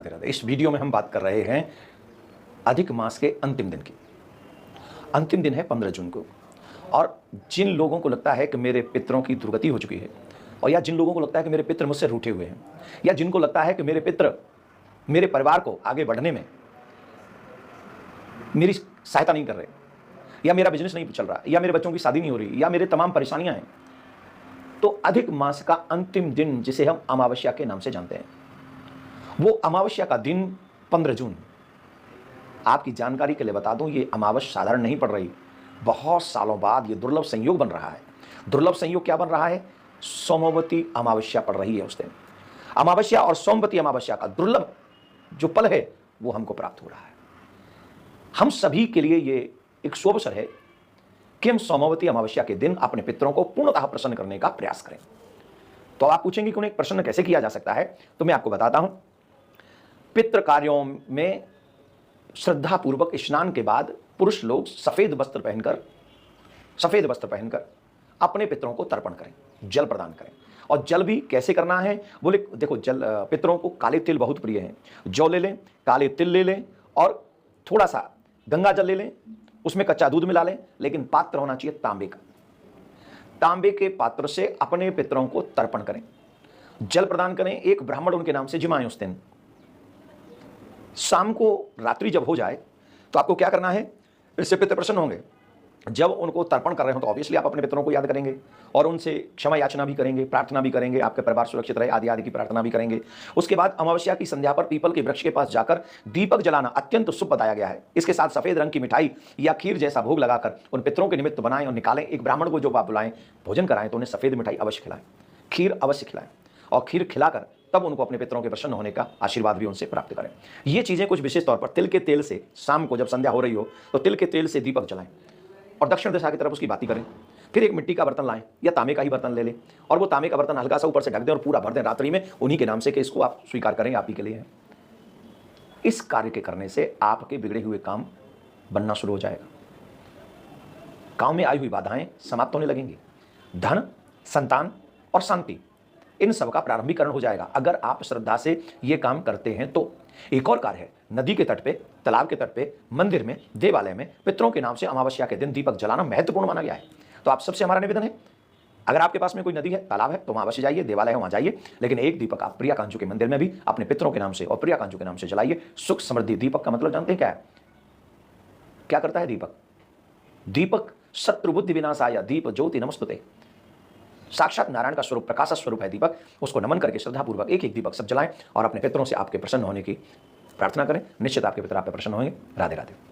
इस वीडियो में हम बात कर रहे हैं अधिक मास के अंतिम दिन की। अंतिम दिन है 15 जून को, और जिन लोगों को लगता है कि मेरे पितरों की दुर्गति हो चुकी है, और या जिन लोगों को लगता है कि मेरे पितर मुझसे रूठे हुए हैं, या जिनको लगता है कि मेरे पितर मेरे परिवार को आगे बढ़ने में मेरी सहायता नहीं कर रहे, या मेरा बिजनेस नहीं चल रहा, या मेरे बच्चों की शादी नहीं हो रही, या मेरे तमाम परेशानियां हैं, तो अधिक मास का अंतिम दिन जिसे हम अमावस्या के नाम से जानते हैं, वो अमावस्या का दिन 15 जून। आपकी जानकारी के लिए बता दूं, ये अमावस्या साधारण नहीं पड़ रही, बहुत सालों बाद ये दुर्लभ संयोग बन रहा है। दुर्लभ संयोग क्या बन रहा है? सोमवती अमावस्या पड़ रही है उस दिन। अमावस्या और सोमवती अमावस्या का दुर्लभ जो पल है वो हमको प्राप्त हो रहा है। हम सभी के लिए ये एक शुभ अवसर है कि हम सोमवती अमावस्या के दिन अपने पितरों को पूर्णतः प्रसन्न करने का प्रयास करें। तो आप पूछेंगे कि उन्हें प्रसन्न कैसे किया जा सकता है, तो मैं आपको बताता हूं। पितृ कार्यों में श्रद्धापूर्वक स्नान के बाद पुरुष लोग सफेद वस्त्र पहनकर अपने पितरों को तर्पण करें, जल प्रदान करें। और जल भी कैसे करना है? बोले देखो, जल पितरों को काले तिल बहुत प्रिय हैं। जौ ले लें, काले तिल ले लें, और थोड़ा सा गंगा जल ले लें, उसमें कच्चा दूध मिला लें, लेकिन पात्र होना चाहिए तांबे का। तांबे के पात्र से अपने पितरों को तर्पण करें, जल प्रदान करें। एक ब्राह्मण उनके नाम से जिमाएं उस दिन। शाम को रात्रि जब हो जाए तो आपको क्या करना है? इससे पितर प्रसन्न होंगे। जब उनको तर्पण कर रहे हो तो ऑब्वियसली आप अपने पितरों को याद करेंगे और उनसे क्षमा याचना भी करेंगे, प्रार्थना भी करेंगे, आपके परिवार सुरक्षित रहे आदि आदि की प्रार्थना भी करेंगे। उसके बाद अमावस्या की संध्या पर पीपल के वृक्ष के पास जाकर दीपक जलाना अत्यंत शुभ बताया गया है। इसके साथ सफेद रंग की मिठाई या खीर जैसा भोग लगाकर उन पितरों के निमित्त बनाएं और निकालें। एक ब्राह्मण को जो आप बुलाएं, भोजन कराएं, तो उन्हें सफेद मिठाई अवश्य खिलाएं, खीर अवश्य खिलाएं, और खीर खिलाकर तब उनको अपने पितरों के प्रसन्न होने का आशीर्वाद भी उनसे प्राप्त करें। ये चीजें कुछ विशेष तौर पर तिल के तेल से, शाम को जब संध्या हो रही हो तो तिल के तेल से दीपक जलाएं और दक्षिण दिशा की तरफ उसकी बाती करें। फिर एक मिट्टी का बर्तन लाएं या तांबे का ही बर्तन ले लें, और वो तांबे का बर्तन हल्का सा ऊपर से ढक दें और पूरा भर दें रात्रि में उन्हीं के नाम से कि इसको आप स्वीकार करें, आप ही के लिए है। इस कार्य के करने से आपके बिगड़े हुए काम बनना शुरू हो जाएगा। काम में आई हुई बाधाएं समाप्त होने लगेंगी। धन, संतान और शांति, इन सब का प्रारंभिकरण हो जाएगा अगर आप श्रद्धा से ये काम करते हैं तो। एक और कार्य है, नदी के तट पे, तालाब के तट पे, मंदिर में, देवालय में पितरों के नाम से अमावस्या के दिन दीपक जलाना महत्वपूर्ण माना गया है। तो आप सबसे हमारा निवेदन है, अगर आपके पास में कोई नदी है, तालाब है, तो वहां अवश्य जाइए, देवालय है वहां जाइए, लेकिन एक दीपक आप प्रिया कांचू के मंदिर में भी अपने पितरों के नाम से और प्रिया कांचू के नाम से जलाइए। सुख समृद्धि। दीपक का मतलब जानते हैं क्या है? क्या करता है दीपक? दीपक शत्रु बुद्धि विनाशाय दीप ज्योति नमस्तुते। साक्षात नारायण का स्वरूप, प्रकाश स्वरूप है दीपक। उसको नमन करके श्रद्धापूर्वक एक एक दीपक सब जलाएं और अपने पितरों से आपके प्रसन्न होने की प्रार्थना करें। निश्चित आपके पितर आप पे प्रसन्न होंगे। राधे राधे।